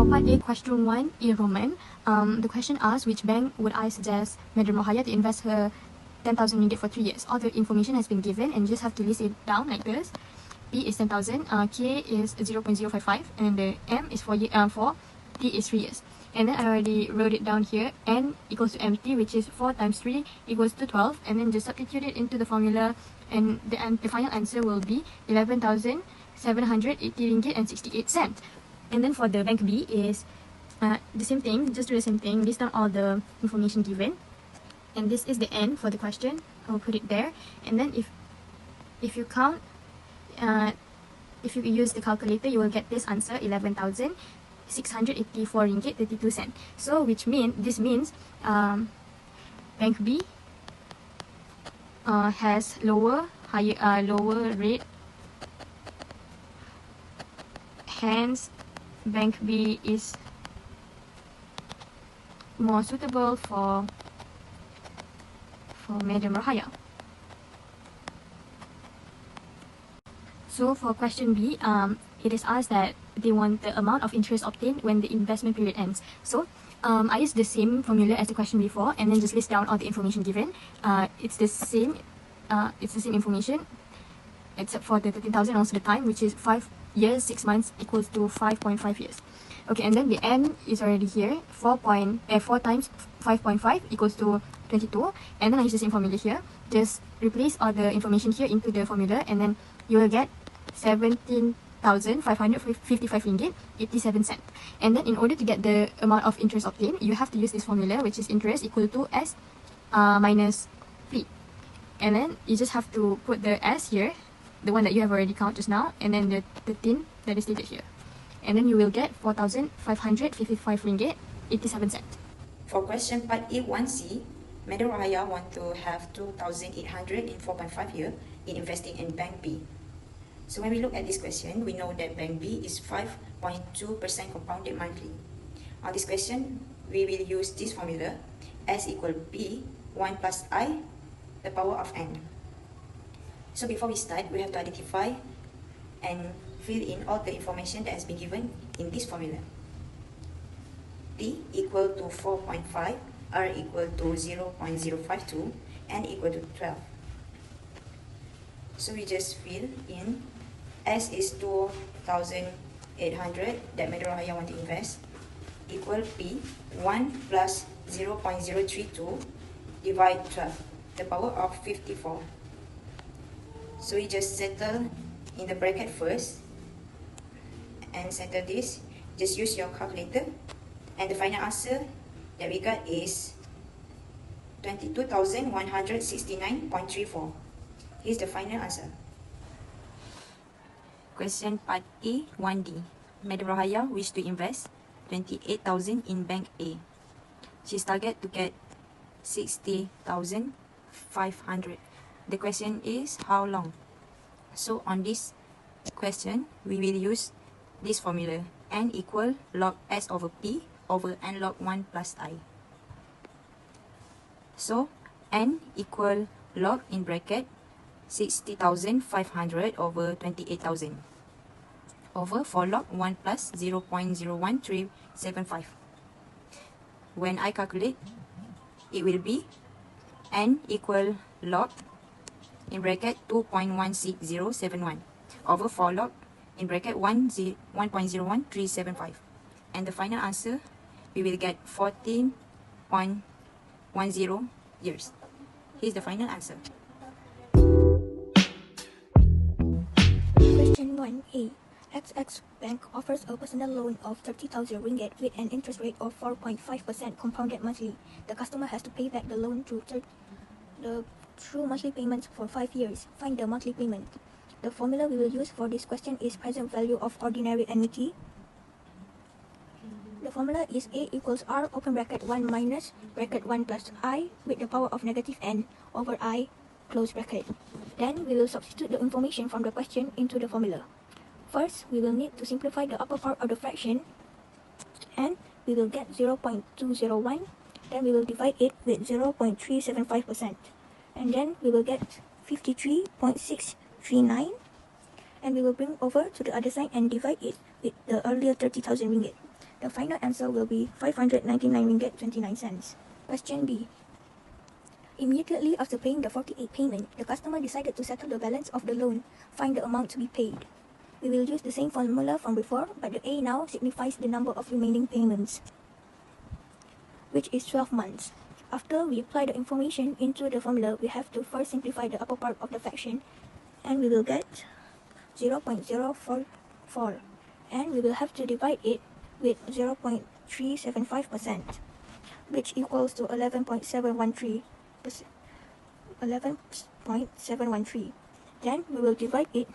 part A, question 1, A Roman. The question asks, which bank would I suggest Madam Rohaya to invest her 10,000 ringgit for 3 years? All the information has been given and you just have to list it down like this. P is 10,000, K is 0.055, and the M is 4, T is 3 years. And then I already wrote it down here. N equals to MT, which is 4 times 3 equals to 12. And then just substitute it into the formula, and the final answer will be 11,780 ringgit and 68 cents. And then for the bank B is the same thing, just do the same thing, list down all the information given. And this is the N for the question. I'll put it there. And then if you count, if you use the calculator, you will get this answer, 11,684 ringgit 32 cents. So this means bank B has lower rate, hence bank B is more suitable for Madam Rohaya. So for question B, it is asked that they want the amount of interest obtained when the investment period ends. So I used the same formula as the question before, and then just list down all the information given. It's the same information, except for the 13,000 and also the time, which is 5 years 6 months equals to 5.5 years. Okay, and then the N is already here. 4 times 5.5 equals to 22. And then I use the same formula here. Just replace all the information here into the formula, and then you will get 17,555 ringgit 87 cents. And then in order to get the amount of interest obtained, you have to use this formula, which is interest equal to S minus P. And then you just have to put the S here, the one that you have already counted just now, and then the 13 that is stated here. And then you will get 4,555 ringgit 87 cents. For question part A1C, Madam Rohaya want to have 2,800 in 4.5 years in investing in bank B. So when we look at this question, we know that bank B is 5.2% compounded monthly. On this question, we will use this formula, S equal P, 1 plus I, the power of N. So before we start, we have to identify and fill in all the information that has been given in this formula. T equal to 4.5, R equal to 0.052, N equal to 12. So we just fill in. S is 2,800 that Madam Rohaya want to invest, equal P, 1 plus 0.032 divide 12, the power of 54. So we just settle in the bracket first and settle this. Just use your calculator, and the final answer that we got is 22,169.34. Here's the final answer. Question part A, 1D. Madam Rohaya wish to invest 28,000 in bank A. She's target to get 60,500. The question is how long? So on this question, we will use this formula, N equal log S over P over N log 1 plus I. So N equal log in bracket 60,500 over 28,000 over 4 log 1 plus 0.01375. When I calculate, it will be N equal log in bracket 2.16071 over 4 log in bracket 1.01375. And the final answer, we will get 14.10 years. Here's the final answer. Question 1A. XX Bank offers a personal loan of 30,000 ringgit with an interest rate of 4.5% compounded monthly. The customer has to pay back the loan through monthly payments for 5 years. Find the monthly payment. The formula we will use for this question is present value of ordinary annuity. The formula is A equals R open bracket 1 minus bracket 1 plus I with the power of negative n over I close bracket. Then we will substitute the information from the question into the formula. First, we will need to simplify the upper part of the fraction, and we will get 0.201. Then we will divide it with 0.375%, and then we will get 53.639, and we will bring over to the other side and divide it with the earlier 30,000 ringgit. The final answer will be 599 ringgit 29 cents. Question B. Immediately after paying the 48 payment, the customer decided to settle the balance of the loan. Find the amount to be paid. We will use the same formula from before, but the A now signifies the number of remaining payments, which is 12 months. After we apply the information into the formula, we have to first simplify the upper part of the fraction, and we will get 0.044, and we will have to divide it with 0.375%, which equals to 11.713%. 11.713. Then we will divide it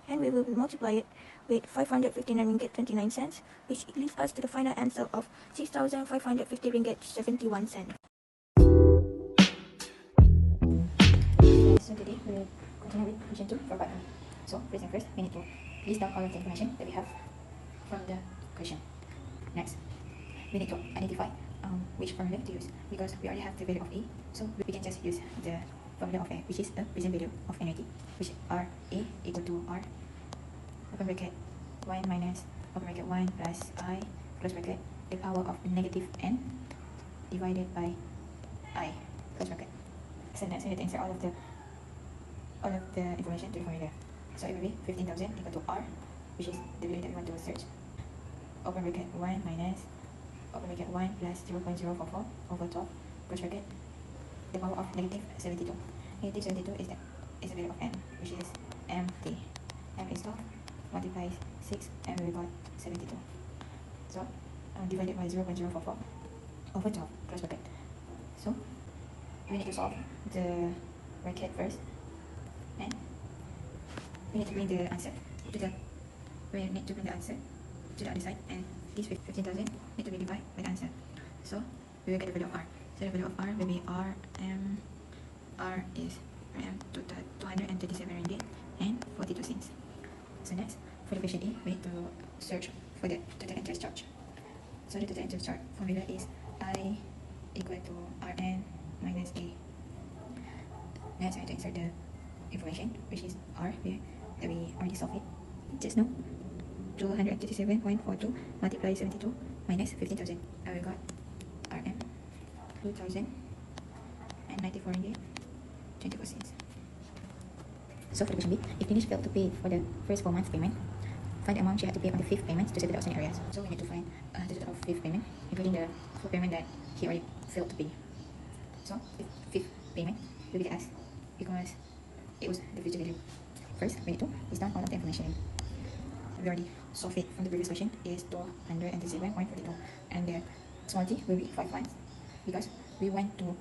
and we will multiply it with 559 ringgit 29 cents, which leads us to the final answer of 6,550 ringgit 71 cents. So today we will continue with question 2 for part 1. So first and first, we need to list down all of the information that we have from the question. Next, we need to identify which formula to use, because we already have the value of A, so we can just use the formula of A, which is the present value of MAT, which are A equal to R, open bracket, 1 minus, open bracket, 1 plus I, close bracket, the power of negative N divided by I, close bracket. So next we need to insert all of the information to the formula. So it will be 15,000 equal to R, which is the value that we want to search, open bracket, 1 minus, open bracket, 1 plus 0.044 over 12, close bracket, the power of negative 72. Negative 72 is the value of n, which is mt. M is 12, multiplies 6, and we got 72. So divided by 0.044 over 12, close bracket. So we need to solve the bracket first, and we need to bring the answer to the other side, and this 15,000 need to be divided by the answer. So we will get the value of R. So the value of R will be R is 237 ringgit and 42 cents. So next, for the question A, we need to search for the total interest charge. So the total interest charge formula is I equal to Rn minus A. Next, I need to insert the information, which is R here, that we already solved it just now. 237.42 multiply 72 minus 15,000. And we got Rm 2,094 ringgit 24 cents. So for the question B, if Danish failed to pay for the first 4 months payment, find the amount she had to pay on the 5th payment to settle the outstanding areas. So we need to find the total of 5th payment, including the 4th payment that he already failed to pay. So the 5th payment will be the S, because it was the future value. First, we need to list down all of the information. We already solved it from the previous question. It is 237.42, and the small t will be 5 months, because we want to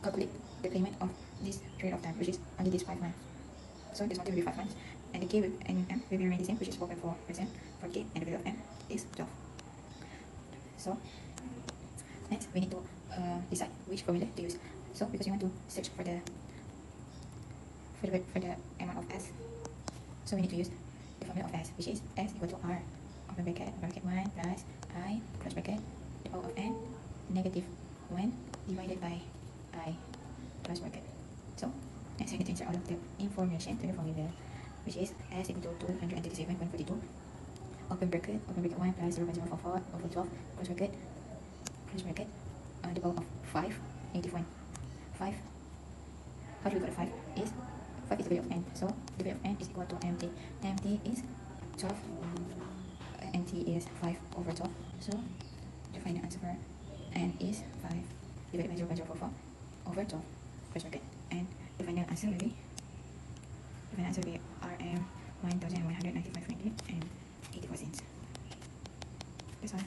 calculate the payment of this period of time, which is only this 5 months. So the small t will be 5 months, and the k and m will be remain the same, which is 4.4% for k, and the value of m is 12. So next, we need to decide which formula to use. So because we want to search for the amount of s, so we need to use the formula of s, which is s equal to R, open bracket 1 plus I, close bracket, the power of n, negative 1 divided by I, close bracket. So next we need to insert all of the information to the formula, which is s equal to 237.42, open bracket 1 plus 0.044 over 12, close bracket, the power of 5, negative 1. 5, how do we got 5? Is 5 is the value of n, so the value of n is equal to mt. Mt is 12, mt is 5 over 12, so the final answer for n is 5 divided by 0.044 over 12, close bracket, and the final answer will be Rm 1,195 ringgit and 84 cents. That's all.